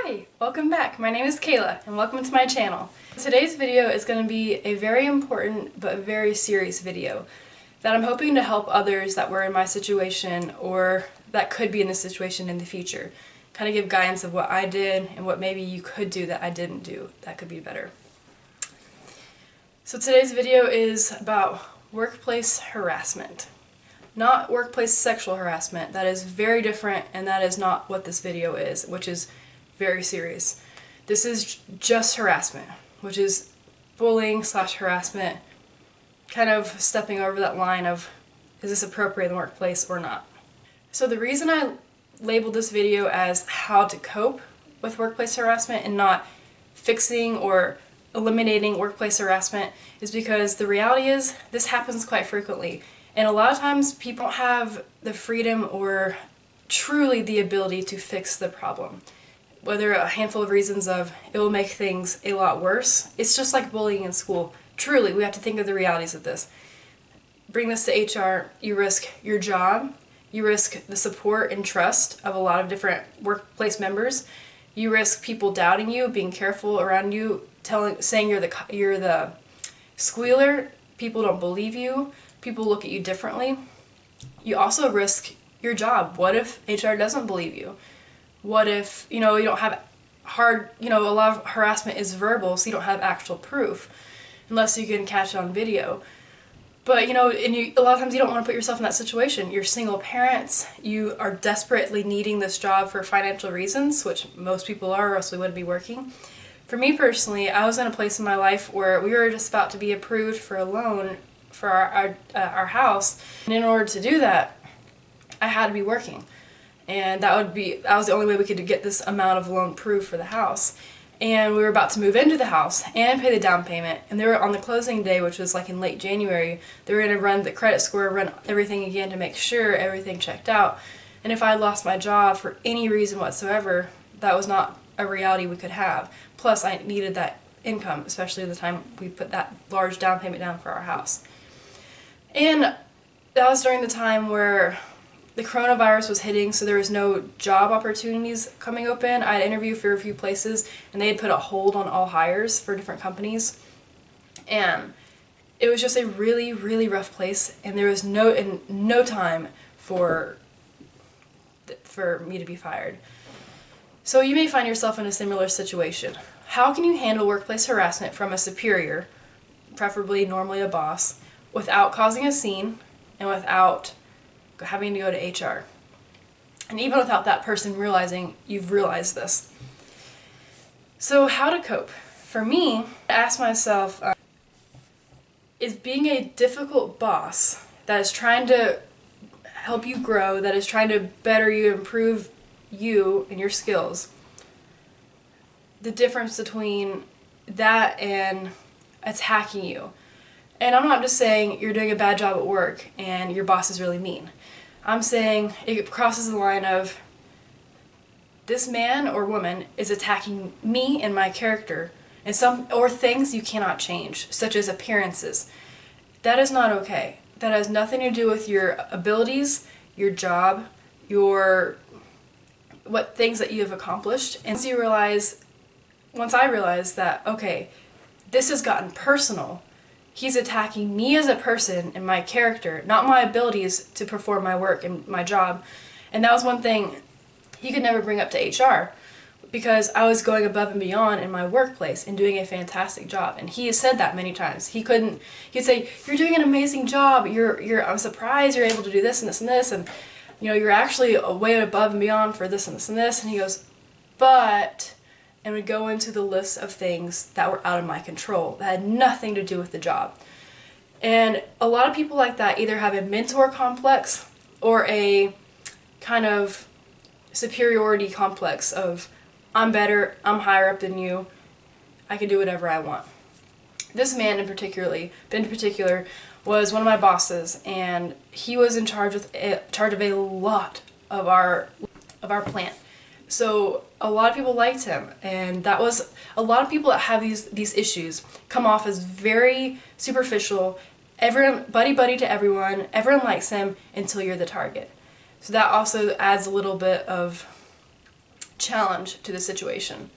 Hi, welcome back. My name is Kayla and welcome to my channel. Today's video is going to be a very important but very serious video that I'm hoping to help others that were in my situation or that could be in this situation in the future. Kind of give guidance of what I did and what maybe you could do that I didn't do that could be better. So today's video is about workplace harassment. Not workplace sexual harassment. That is very different, and that is not what this video is, which is very serious. This is just harassment, which is bullying / harassment, kind of stepping over that line of, is this appropriate in the workplace or not? So the reason I labeled this video as how to cope with workplace harassment and not fixing or eliminating workplace harassment is because the reality is this happens quite frequently. And a lot of times people don't have the freedom or truly the ability to fix the problem. Whether a handful of reasons of it will make things a lot worse. It's just like bullying in school. Truly, we have to think of the realities of this. Bring this to HR, you risk your job, you risk the support and trust of a lot of different workplace members, you risk people doubting you, being careful around you, saying you're the squealer, people don't believe you, people look at you differently. You also risk your job. What if HR doesn't believe you? What if, you don't have a lot of harassment is verbal, so you don't have actual proof, unless you can catch it on video. But, a lot of times you don't want to put yourself in that situation. You're single parents, you are desperately needing this job for financial reasons, which most people are, or else we wouldn't be working. For me personally, I was in a place in my life where we were just about to be approved for a loan for our house, and in order to do that, I had to be working. And that was the only way we could get this amount of loan approved for the house. And we were about to move into the house and pay the down payment. And they were on the closing day, which was like in late January, they were going to run the credit score, run everything again to make sure everything checked out. And if I lost my job for any reason whatsoever, that was not a reality we could have. Plus, I needed that income, especially at the time we put that large down payment down for our house. And that was during the time where the coronavirus was hitting, so there was no job opportunities coming open. I had interviewed for a few places, and they had put a hold on all hires for different companies. And it was just a really, really rough place, and there was no time for me to be fired. So you may find yourself in a similar situation. How can you handle workplace harassment from a superior, preferably normally a boss, without causing a scene and without having to go to HR? And even without that person realizing you've realized this. So how to cope? For me, I asked myself, is being a difficult boss that is trying to help you grow, that is trying to better you, improve you and your skills, the difference between that and attacking you? And I'm not just saying you're doing a bad job at work and your boss is really mean. I'm saying it crosses the line of this man or woman is attacking me and my character or things you cannot change, such as appearances. That is not okay. That has nothing to do with your abilities, your job, what things that you have accomplished. And once I realized that, okay, this has gotten personal. He's attacking me as a person and my character, not my abilities to perform my work and my job. And that was one thing he could never bring up to HR, because I was going above and beyond in my workplace and doing a fantastic job. And he has said that many times. He'd say, you're doing an amazing job. I'm surprised you're able to do this and this and this. And, you're actually way above and beyond for this and this and this. And he goes, and would go into the list of things that were out of my control, that had nothing to do with the job. And a lot of people like that either have a mentor complex or a kind of superiority complex of, I'm better, I'm higher up than you, I can do whatever I want. This man in particular was one of my bosses, and he was in charge of a lot of our plant. So a lot of people liked him, and that was a lot of people that have these issues come off as very superficial. Everyone buddy to everyone likes him until you're the target. So that also adds a little bit of challenge to the situation.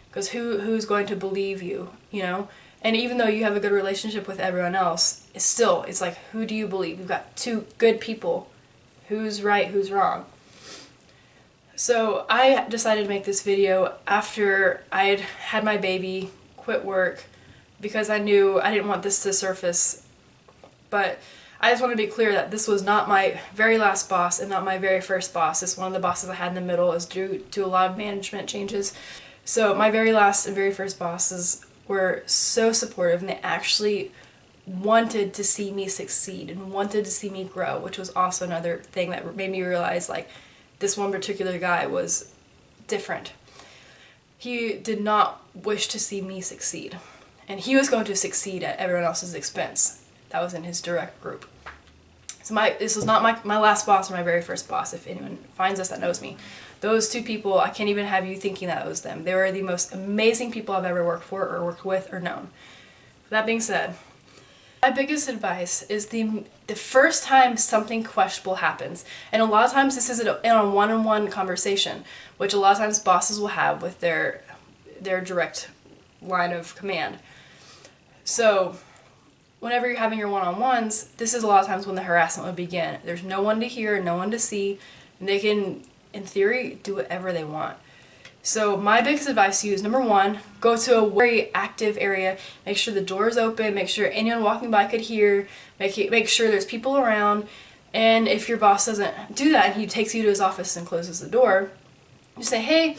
Because who's going to believe you, you know? And even though you have a good relationship with everyone else, it's like, who do you believe? You've got two good people. Who's right, who's wrong? So I decided to make this video after I had my baby, quit work, because I knew I didn't want this to surface. But I just want to be clear that this was not my very last boss and not my very first boss. It's one of the bosses I had in the middle. Is due to a lot of management changes. So my very last and very first bosses were so supportive, and they actually wanted to see me succeed and wanted to see me grow, which was also another thing that made me realize, like, this one particular guy was different. He did not wish to see me succeed, and he was going to succeed at everyone else's expense. That was in his direct group. So this was not my last boss or my very first boss, if anyone finds us that knows me. Those two people, I can't even have you thinking that it was them. They were the most amazing people I've ever worked for or worked with or known. That being said, my biggest advice is the first time something questionable happens, and a lot of times this is in a one-on-one conversation, which a lot of times bosses will have with their direct line of command. So whenever you're having your one-on-ones, this is a lot of times when the harassment would begin. There's no one to hear, no one to see, and they can, in theory, do whatever they want. So my biggest advice to you is, number one, go to a very active area, make sure the door is open, make sure anyone walking by could hear, make sure there's people around, and if your boss doesn't do that and he takes you to his office and closes the door, just say, hey,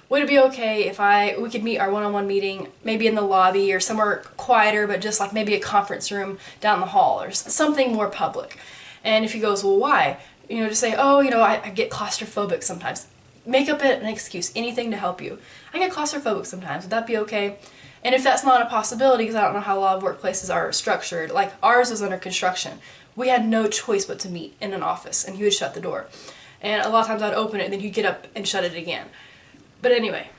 would it be okay if we could meet our one-on-one meeting maybe in the lobby or somewhere quieter, but just like maybe a conference room down the hall or something more public. And if he goes, well, why? You know, just say, oh, you know, I get claustrophobic sometimes. Make up an excuse, anything to help you. I get claustrophobic sometimes, would that be okay? And if that's not a possibility, because I don't know how a lot of workplaces are structured, like ours was under construction, we had no choice but to meet in an office, and he would shut the door. And a lot of times I'd open it, and then he'd get up and shut it again. But anyway,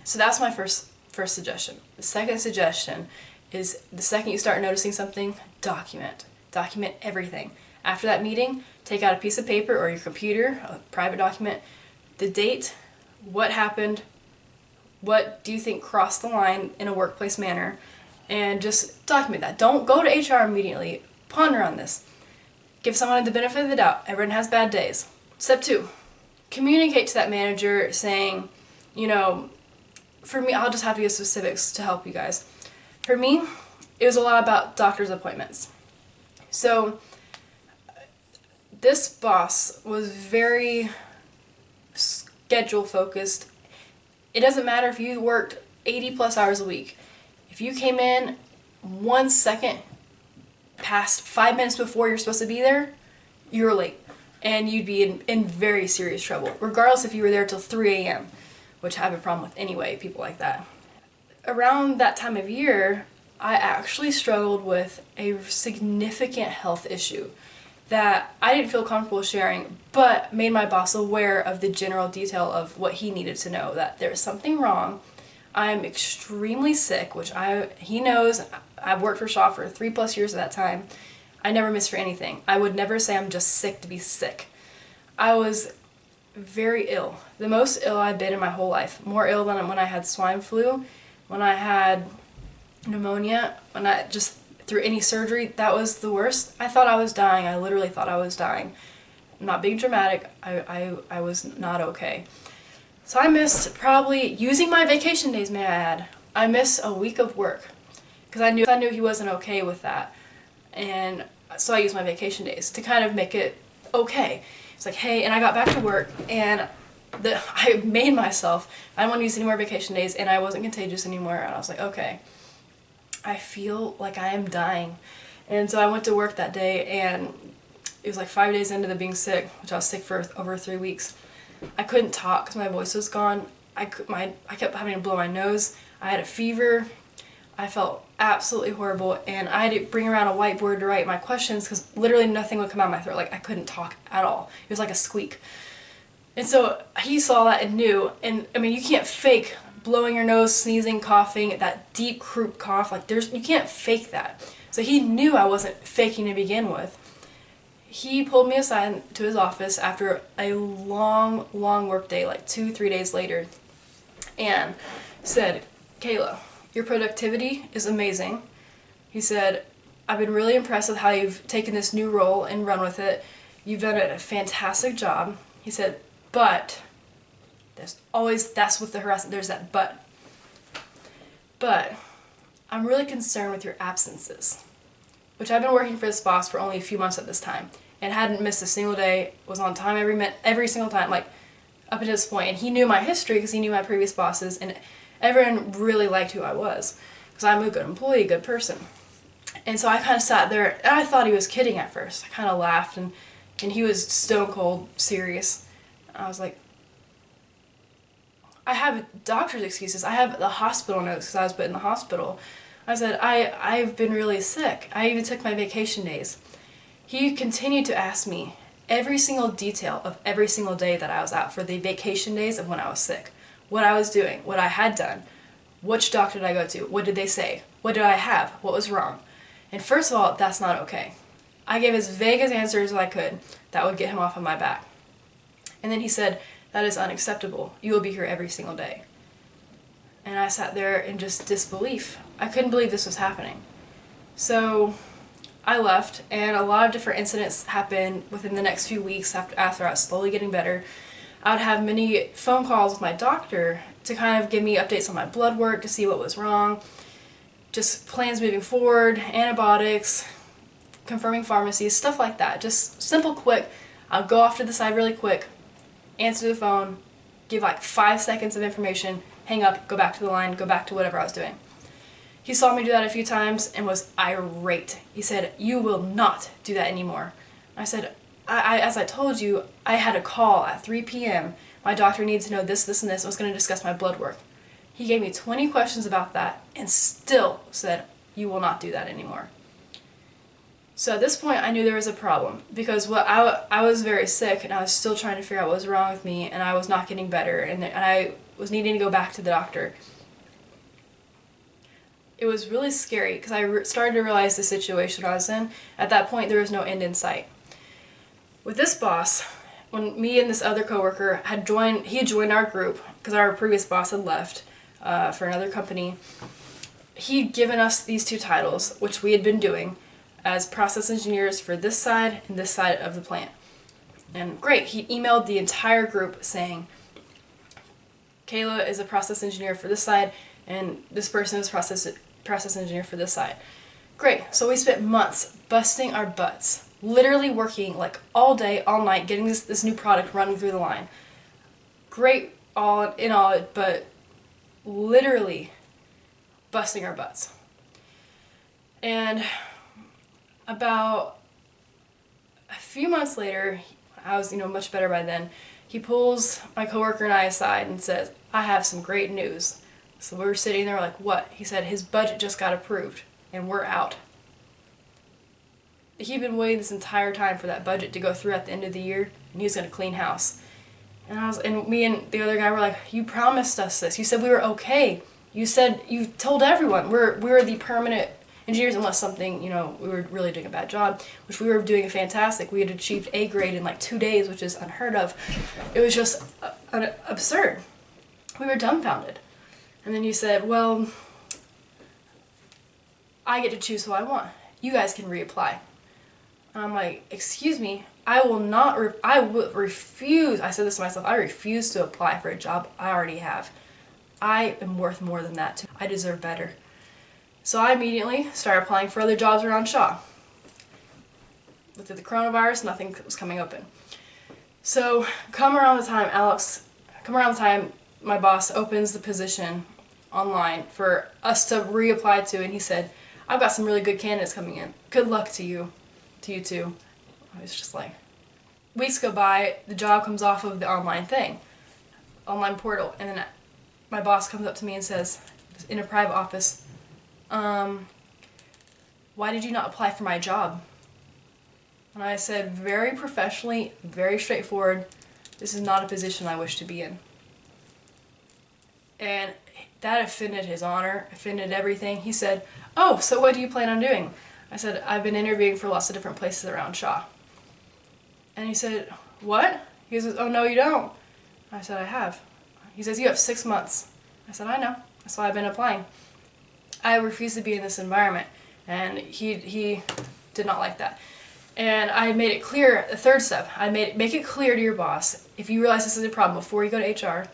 so that's my first suggestion. The second suggestion is, the second you start noticing something, document. Document everything. After that meeting, take out a piece of paper or your computer, a private document, the date, what happened, what do you think crossed the line in a workplace manner, and just document that. Don't go to HR immediately. Ponder on this. Give someone the benefit of the doubt. Everyone has bad days. Step 2, communicate to that manager saying, you know, for me, I'll just have to give specifics to help you guys. For me, it was a lot about doctor's appointments. So this boss was very schedule focused. It doesn't matter if you worked 80 plus hours a week. If you came in 1 second past 5 minutes before you're supposed to be there, you're late. And you'd be in very serious trouble, regardless if you were there till 3 a.m., which I have a problem with anyway, people like that. Around that time of year, I actually struggled with a significant health issue that I didn't feel comfortable sharing, but made my boss aware of the general detail of what he needed to know, that there's something wrong. I'm extremely sick, which he knows. I've worked for Shaw for 3+ years at that time. I never miss for anything. I would never say I'm just sick to be sick. I was very ill. The most ill I've been in my whole life. More ill than when I had swine flu, when I had pneumonia, when I just through any surgery. That was the worst. I thought I was dying. I literally thought I was dying. I'm not being dramatic. I was not okay. So I missed, probably, using my vacation days, may I add, I missed a week of work because I knew he wasn't okay with that. And so I used my vacation days to kind of make it okay. It's like, hey, and I got back to work, and I made myself, I didn't want to use any more vacation days, and I wasn't contagious anymore, and I was like, okay, I feel like I am dying. And so I went to work that day, and it was like 5 days into the being sick, which I was sick for over 3 weeks. I couldn't talk because my voice was gone. I kept having to blow my nose. I had a fever. I felt absolutely horrible, and I had to bring around a whiteboard to write my questions because literally nothing would come out of my throat. Like, I couldn't talk at all. It was like a squeak. And so he saw that and knew, and I mean, you can't fake blowing your nose, sneezing, coughing, that deep croup cough. Like, you can't fake that. So he knew I wasn't faking to begin with. He pulled me aside to his office after a long, long work day, like 2-3 days later, and said, "Kayla, your productivity is amazing." He said, "I've been really impressed with how you've taken this new role and run with it. You've done a fantastic job." He said, "But that's with the harassment, there's that but. But I'm really concerned with your absences," which I've been working for this boss for only a few months at this time and hadn't missed a single day, was on time every single time, like up until this point. And he knew my history because he knew my previous bosses, and everyone really liked who I was because I'm a good employee, good person. And so I kind of sat there, and I thought he was kidding at first. I kind of laughed, and he was stone cold serious. I was like, I have doctor's excuses. I have the hospital notes because I was put in the hospital. I said, I've been really sick. I even took my vacation days. He continued to ask me every single detail of every single day that I was out for the vacation days of when I was sick. What I was doing, what I had done, which doctor did I go to, what did they say, what did I have, what was wrong. And first of all, that's not okay. I gave as vague as answers as I could that would get him off of my back. And then he said, "That is unacceptable. You will be here every single day." And I sat there in just disbelief. I couldn't believe this was happening. So I left, and a lot of different incidents happened within the next few weeks after I was slowly getting better. I would have many phone calls with my doctor to kind of give me updates on my blood work, to see what was wrong, just plans moving forward, antibiotics, confirming pharmacies, stuff like that. Just simple, quick. I'll go off to the side really quick, answer the phone, give like 5 seconds of information, hang up, go back to the line, go back to whatever I was doing. He saw me do that a few times and was irate. He said, "You will not do that anymore." I said, as I told you, I had a call at 3 p.m. My doctor needs to know this, this, and this. I was going to discuss my blood work. He gave me 20 questions about that and still said, "You will not do that anymore." So at this point, I knew there was a problem because I was very sick, and I was still trying to figure out what was wrong with me, and I was not getting better, and I was needing to go back to the doctor. It was really scary because I started to realize the situation I was in. At that point, there was no end in sight. With this boss, when me and this other coworker had joined our group because our previous boss had left for another company. He'd given us these two titles, which we had been doing as process engineers for this side and this side of the plant. And great, he emailed the entire group saying, "Kayla is a process engineer for this side, and this person is process engineer for this side." Great, so we spent months busting our butts, literally working like all day, all night, getting this new product running through the line. Great all in all, but literally busting our butts. And about a few months later, I was much better by then, he pulls my coworker and I aside and says, "I have some great news." So we were sitting there like, "What?" He said, "His budget just got approved and we're out." He'd been waiting this entire time for that budget to go through at the end of the year, and he was going to clean house. And me and the other guy were like, "You promised us this. You said we were okay. You told everyone we're the permanent engineers unless something, we were really doing a bad job," which we were doing fantastic. We had achieved A grade in like 2 days, which is unheard of. It was just absurd. We were dumbfounded. And then you said, "Well, I get to choose who I want. You guys can reapply." And I'm like, "Excuse me, I will refuse." I said this to myself, "I refuse to apply for a job I already have. I am worth more than that. I deserve better." So I immediately started applying for other jobs around Shaw. With the coronavirus, nothing was coming open. So come around the time my boss opens the position online for us to reapply to, and he said, "I've got some really good candidates coming in. Good luck to you too." I was just like, weeks go by, the job comes off of the online portal, and then my boss comes up to me and says, in a private office, "Why did you not apply for my job?" And I said very professionally, very straightforward, "This is not a position I wish to be in." And that offended his honor, offended everything. He said, "Oh, so what do you plan on doing?" I said, "I've been interviewing for lots of different places around Shaw." And he said, what? He says, oh no you don't. I said, I have. He says, you have 6 months. I said, I know. That's why I've been applying. I refuse to be in this environment. And he did not like that. And I made it clear, the third step, make it clear to your boss, if you realize this is a problem before you go to HR,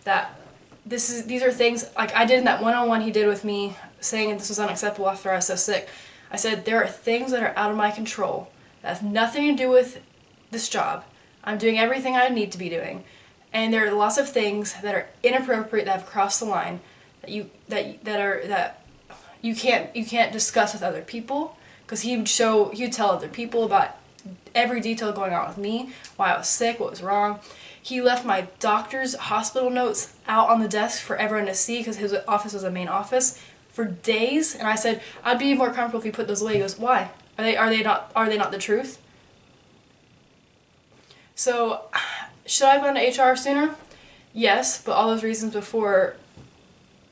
that these are things, like I did in that one-on-one he did with me, saying this was unacceptable after I was so sick. I said, there are things that are out of my control that have nothing to do with this job. I'm doing everything I need to be doing. And there are lots of things that are inappropriate, that have crossed the line, that you can't discuss with other people, because he'd tell other people about every detail going on with me, why I was sick, what was wrong. He left my doctor's hospital notes out on the desk for everyone to see, because his office was a main office, for days. And I said, I'd be more comfortable if you put those away. He goes, why? Are they not the truth? So, should I have gone to HR sooner? Yes, but all those reasons before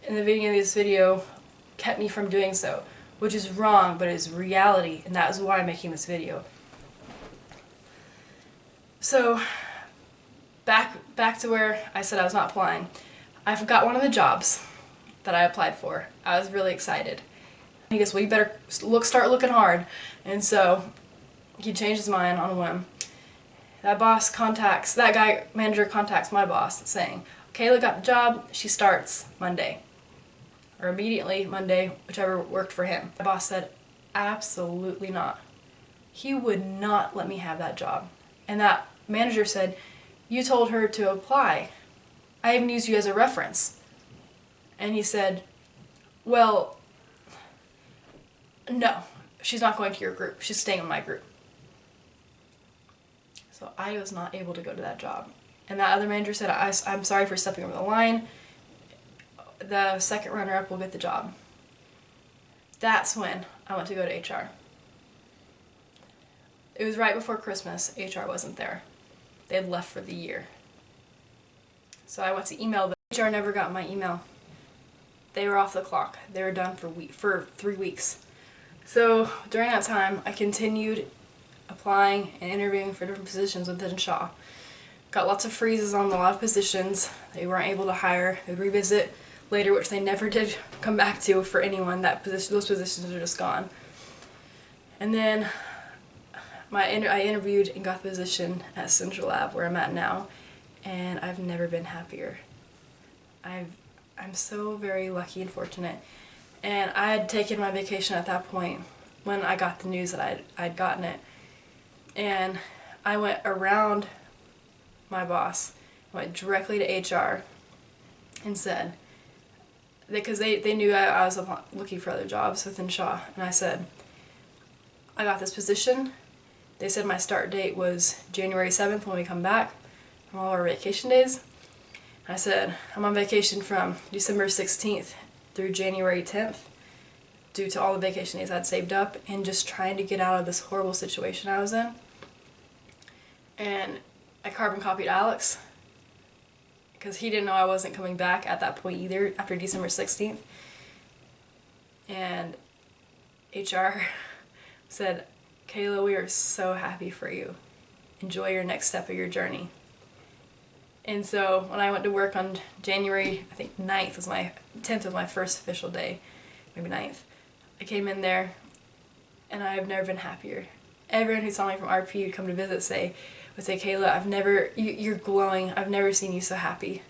in the beginning of this video kept me from doing so, which is wrong, but is reality, and that is why I'm making this video. So, back to where I said I was not applying. I forgot one of the jobs that I applied for. I was really excited. He goes, well, you better start looking hard. And so he changed his mind on a whim. That manager contacts my boss saying, Kayla got the job, she starts Monday. Or immediately Monday, whichever worked for him. My boss said, absolutely not. He would not let me have that job. And that manager said, you told her to apply. I even used you as a reference. And he said, well, no, she's not going to your group. She's staying in my group. So I was not able to go to that job. And that other manager said, I'm sorry for stepping over the line. The second runner-up will get the job. That's when I went to go to HR. It was right before Christmas. HR wasn't there. They had left for the year. So I went to email them. HR never got my email. They were off the clock. They were done for 3 weeks. So during that time, I continued applying and interviewing for different positions within Shaw. Got lots of freezes on a lot of positions. They weren't able to hire. They would revisit later, which they never did come back to for anyone. Those positions are just gone. And then I interviewed and got the position at Central Lab, where I'm at now, and I've never been happier. I'm so very lucky and fortunate. And I had taken my vacation at that point when I got the news that I'd gotten it. And I went around my boss, went directly to HR and said, because they knew I was looking for other jobs within Shaw, and I said, I got this position. They said my start date was January 7th when we come back from all our vacation days. I said, I'm on vacation from December 16th through January 10th due to all the vacation days I'd saved up and just trying to get out of this horrible situation I was in. And I carbon copied Alex because he didn't know I wasn't coming back at that point either after December 16th. And HR said, Kayla, we are so happy for you. Enjoy your next step of your journey. And so when I went to work on January, I think 9th was 10th was my first official day, maybe 9th. I came in there and I've never been happier. Everyone who saw me from RP would come to visit would say, Kayla, you're glowing. I've never seen you so happy.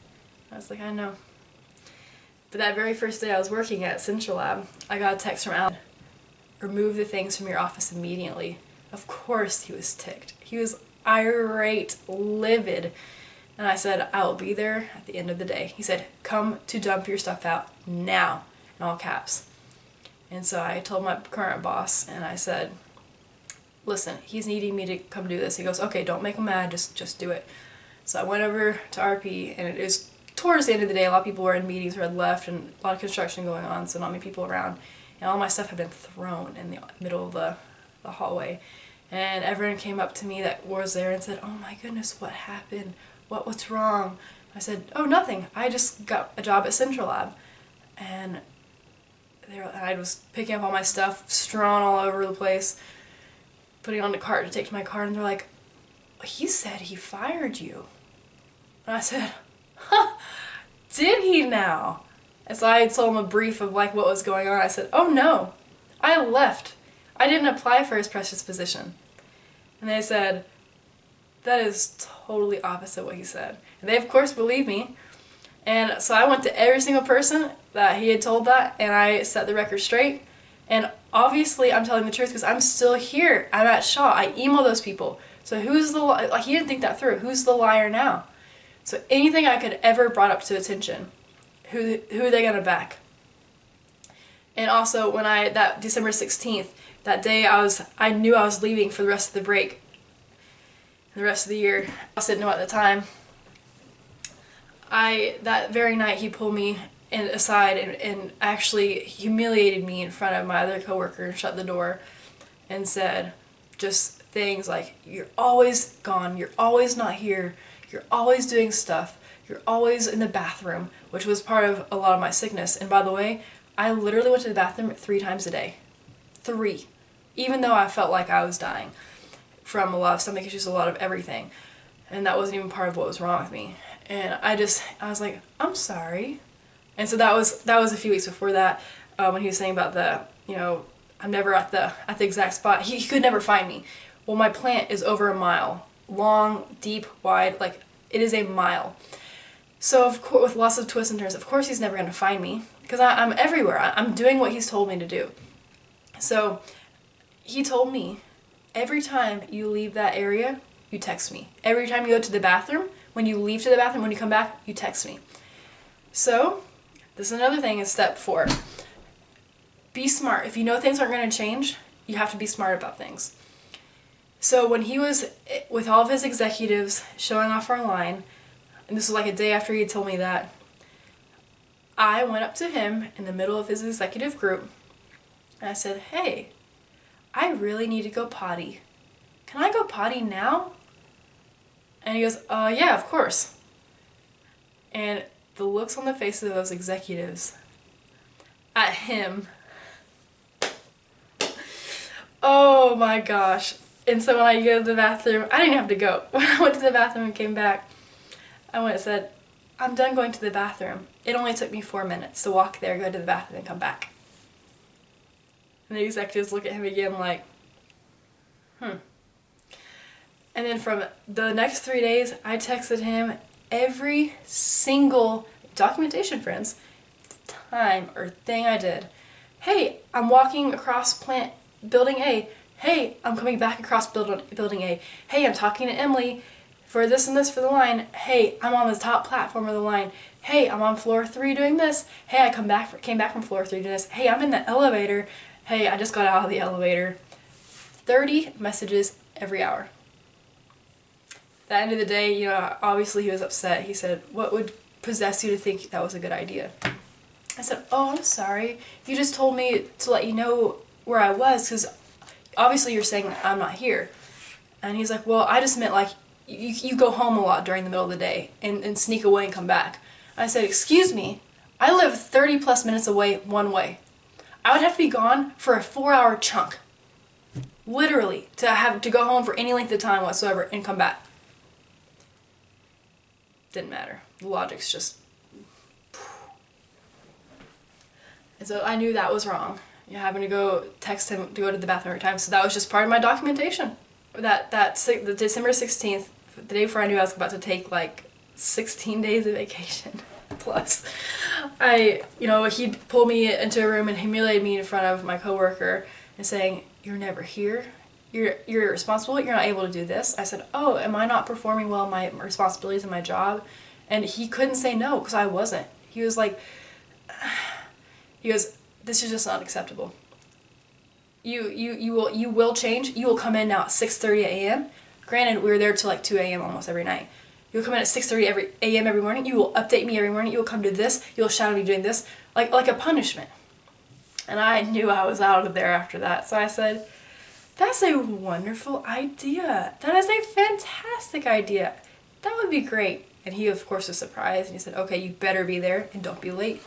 I was like, I know. But that very first day I was working at Central Lab, I got a text from Al. Remove the things from your office immediately. Of course he was ticked. He was irate, livid. And I said, I will be there at the end of the day. He said, come to dump your stuff out now, in all caps. And so I told my current boss, and I said, listen, he's needing me to come do this. He goes, okay, don't make him mad, just do it. So I went over to RP, and it was towards the end of the day. A lot of people were in meetings or had left, and a lot of construction going on, so not many people around. And all my stuff had been thrown in the middle of the hallway. And everyone came up to me that was there and said, oh my goodness, what happened? What's wrong? I said, oh, nothing. I just got a job at Central Lab. And I was picking up all my stuff, strewn all over the place, putting it on the cart to take to my car, and they're like, he said he fired you. And I said, huh, did he now? And so I told him a brief of like what was going on. I said, oh no, I left. I didn't apply for his precious position. And they said, that is totally opposite what he said. And they of course believed me. And so I went to every single person that he had told that, and I set the record straight. And obviously I'm telling the truth because I'm still here. I'm at Shaw. I emailed those people. So who's the, like, he didn't think that through. Who's the liar now? So anything I could ever brought up to attention, who are they gonna back? And also when that December 16th, that day I knew I was leaving for the rest of the break, the rest of the year. I didn't know at the time. That very night he pulled me aside and actually humiliated me in front of my other coworker and shut the door and said just things like, you're always gone, you're always not here, you're always doing stuff, you're always in the bathroom, which was part of a lot of my sickness. And by the way, I literally went to the bathroom 3 times a day. 3. Even though I felt like I was dying from a lot of stomach issues, a lot of everything. And that wasn't even part of what was wrong with me. And I was like, I'm sorry. And so that was a few weeks before that, when he was saying about the, you know, I'm never at the exact spot. He could never find me. Well, my plant is over a mile long, deep, wide, like it is a mile. So of course, with lots of twists and turns, of course he's never going to find me because I'm everywhere. I'm doing what he's told me to do. So he told me, every time you leave that area, you text me. Every time you go to the bathroom, when you leave to the bathroom, when you come back, you text me. So this is another thing, is step 4. Be smart. If you know things aren't going to change, you have to be smart about things. So when he was with all of his executives showing off our line, and this was like a day after he had told me that, I went up to him in the middle of his executive group and I said, hey, I really need to go potty. Can I go potty now? And he goes, yeah, of course. And the looks on the faces of those executives at him, oh my gosh. And so when I go to the bathroom, I didn't have to go. When I went to the bathroom and came back, I went and said, I'm done going to the bathroom. It only took me 4 minutes to walk there, go to the bathroom, and come back. And the executives look at him again like, And then from the next 3 days, I texted him every single documentation, friends, time or thing I did. Hey, I'm walking across plant building A. Hey, I'm coming back across building A. Hey, I'm talking to Emily for this and this for the line. Hey, I'm on the top platform of the line. Hey, I'm on floor 3 doing this. Hey, I came back from floor 3 doing this. Hey, I'm in the elevator. Hey, I just got out of the elevator. 30 messages every hour. At the end of the day, you know, obviously he was upset. He said, what would possess you to think that was a good idea? I said, oh, I'm sorry. You just told me to let you know where I was because obviously you're saying I'm not here. And he's like, well, I just meant like you go home a lot during the middle of the day and sneak away and come back. I said, excuse me, I live 30 plus minutes away one way. I would have to be gone for a 4-hour chunk. Literally, to have to go home for any length of time whatsoever and come back. Didn't matter. The logic's just... And so I knew that was wrong. You know, having to go text him to go to the bathroom every time. So that was just part of my documentation. The December 16th, the day before I knew I was about to take like 16 days of vacation plus, he pulled me into a room and humiliated me in front of my coworker and saying, you're never here, you're irresponsible, you're not able to do this. I said, oh, am I not performing well my responsibilities in my job? And he couldn't say no because I wasn't. He was like, he goes, this is just not acceptable. You will change. You will come in now at 6:30 a.m. Granted, we were there till like 2 a.m. almost every night. You'll come in at 6:30 a.m. every morning. You will update me every morning. You will come to this. You'll shout at me doing this, like a punishment. And I knew I was out of there after that. So I said, that's a wonderful idea. That is a fantastic idea. That would be great. And he, of course, was surprised. And he said, okay, you better be there and don't be late.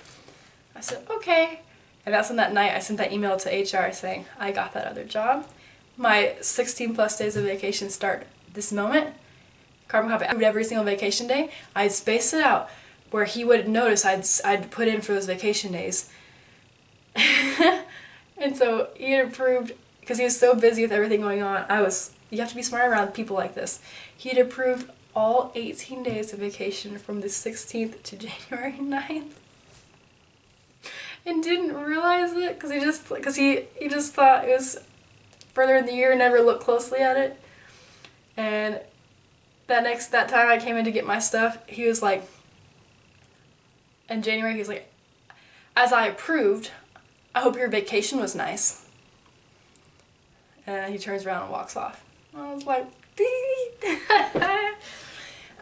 I said, okay. And that's when that night I sent that email to HR saying, I got that other job. My 16 plus days of vacation start this moment. carbon copy. I approved every single vacation day. I'd spaced it out where he wouldn't notice I'd put in for those vacation days. And so he had approved, because he was so busy with everything going on, you have to be smart around people like this. He had approved all 18 days of vacation from the 16th to January 9th. And didn't realize it because he just thought it was further in the year, never looked closely at it. And that time I came in to get my stuff, he was like, in January, he was like, as I approved, I hope your vacation was nice. And he turns around and walks off. I was like,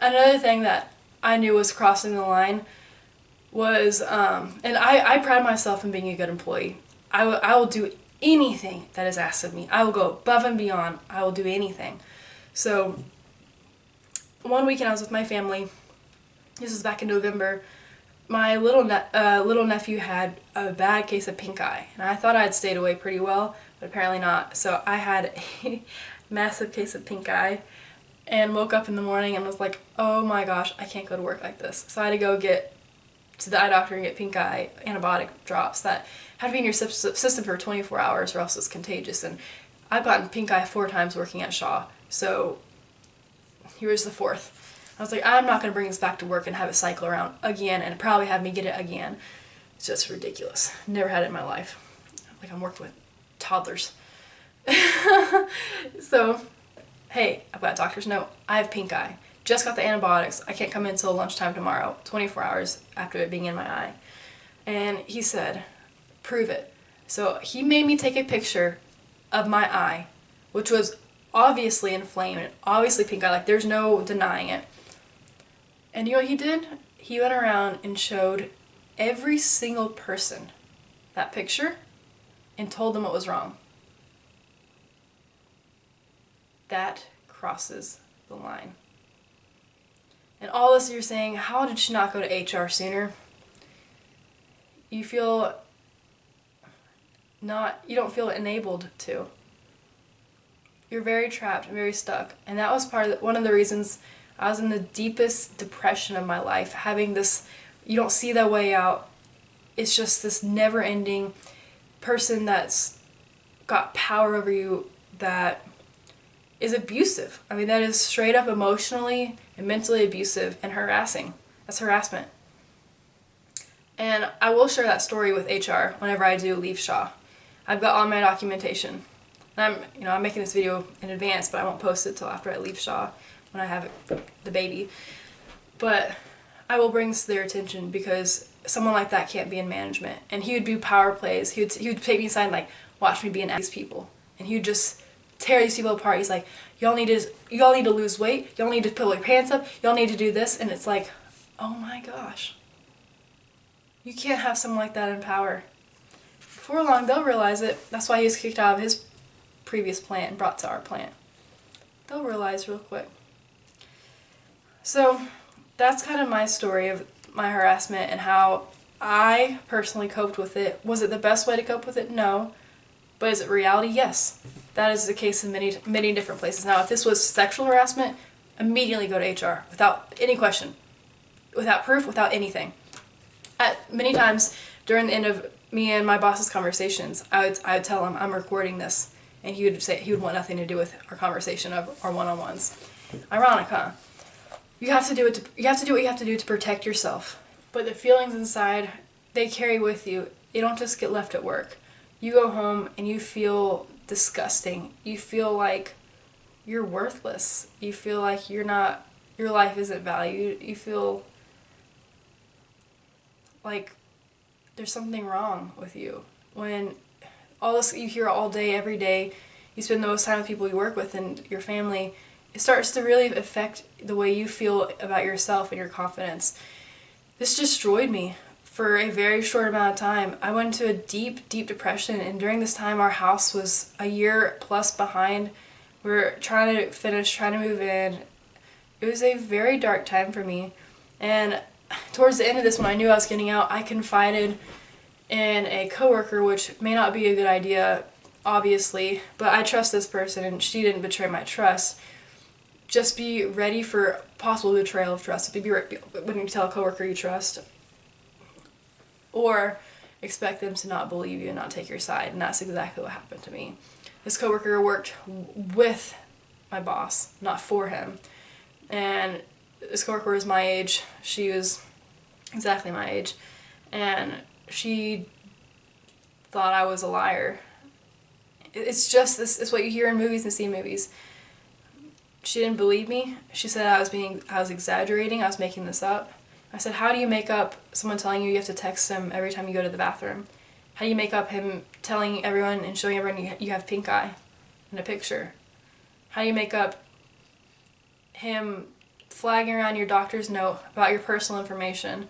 Another thing that I knew was crossing the line was, and I pride myself in being a good employee. I will do anything that is asked of me. I will go above and beyond. I will do anything. So one weekend I was with my family. This was back in November. My little nephew had a bad case of pink eye, and I thought I'd stayed away pretty well, but apparently not. So I had a massive case of pink eye, and woke up in the morning and was like, oh my gosh, I can't go to work like this. So I had to go get to the eye doctor and get pink eye antibiotic drops that had to be in your system for 24 hours or else it's contagious. And I've gotten pink eye 4 times working at Shaw, so here was the 4th. I was like, I'm not going to bring this back to work and have it cycle around again and probably have me get it again. It's just ridiculous. Never had it in my life. Like, I'm working with toddlers. So, hey, I've got a doctor's note. I have pink eye. Just got the antibiotics. I can't come in until lunchtime tomorrow, 24 hours after it being in my eye. And he said, prove it. So he made me take a picture of my eye, which was obviously inflamed and obviously pink eye. Like, there's no denying it. And you know what he did? He went around and showed every single person that picture and told them what was wrong. That crosses the line. And all this you're saying, how did she not go to HR sooner? You don't feel enabled to. You're very trapped and very stuck. And that was one of the reasons I was in the deepest depression of my life, having this, you don't see that way out. It's just this never-ending person that's got power over you that is abusive. I mean, that is straight up emotionally and mentally abusive and harassing. That's harassment. And I will share that story with HR whenever I do leave Shaw. I've got all my documentation. And I'm making this video in advance, but I won't post it till after I leave Shaw when I have the baby. But I will bring this to their attention because someone like that can't be in management. And he would do power plays. He would take me aside and like watch me be an these people. And he would just tear these people apart. He's like, y'all need to lose weight. Y'all need to pull your pants up. Y'all need to do this. And it's like, oh my gosh. You can't have someone like that in power. Before long, they'll realize it. That's why he was kicked out of his previous plant and brought to our plant. They'll realize real quick. So that's kind of my story of my harassment and how I personally coped with it. Was it the best way to cope with it? No. But is it reality? Yes. That is the case in many different places. Now, if this was sexual harassment, immediately go to HR without any question, without proof, without anything. Many times during the end of me and my boss's conversations, I would tell him I'm recording this, and he would want nothing to do with our conversation of our one-on-ones. Ironic, huh? You have to do what you have to do to protect yourself. But the feelings inside, they carry with you. They don't just get left at work. You go home and you feel disgusting. You feel like you're worthless. You feel like your life isn't valued. You feel like there's something wrong with you. When all this you hear all day, every day, you spend the most time with people you work with and your family, it starts to really affect the way you feel about yourself and your confidence. This destroyed me for a very short amount of time. I went into a deep, deep depression, and during this time our house was a year plus behind. We were trying to move in. It was a very dark time for me. And towards the end of this, when I knew I was getting out, I confided in a coworker, which may not be a good idea, obviously, but I trust this person and she didn't betray my trust. just be ready for possible betrayal of trust. When you tell a coworker you trust, or expect them to not believe you and not take your side, and that's exactly what happened to me. This coworker worked with my boss, not for him, and this coworker was my age. She was exactly my age, and she thought I was a liar. It's just this. It's what you hear in movies and see in movies. She didn't believe me. She said I was exaggerating. I was making this up. I said, how do you make up someone telling you have to text him every time you go to the bathroom? How do you make up him telling everyone and showing everyone you have pink eye in a picture? How do you make up him flagging around your doctor's note about your personal information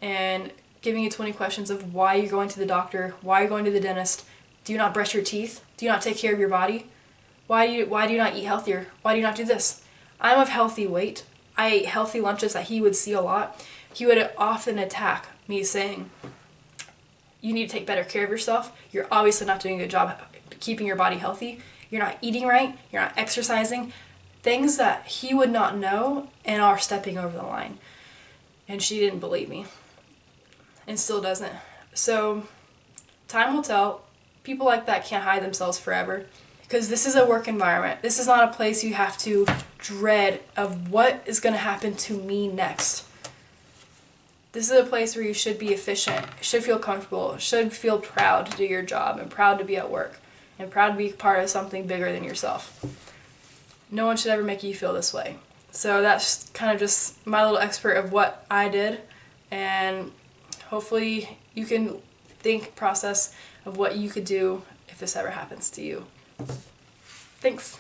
and giving you 20 questions of why you're going to the doctor, why you're going to the dentist? Do you not brush your teeth? Do you not take care of your body? Why do you not eat healthier? Why do you not do this? I'm of healthy weight. I ate healthy lunches that he would see a lot. He would often attack me saying, you need to take better care of yourself. You're obviously not doing a good job keeping your body healthy. You're not eating right. You're not exercising. Things that he would not know and are stepping over the line. And she didn't believe me. And still doesn't. So time will tell. People like that can't hide themselves forever. Because this is a work environment. This is not a place you have to dread of what is going to happen to me next. This is a place where you should be efficient, should feel comfortable, should feel proud to do your job and proud to be at work and proud to be part of something bigger than yourself. No one should ever make you feel this way. So that's kind of just my little expert of what I did, and hopefully you can process of what you could do if this ever happens to you. Thanks.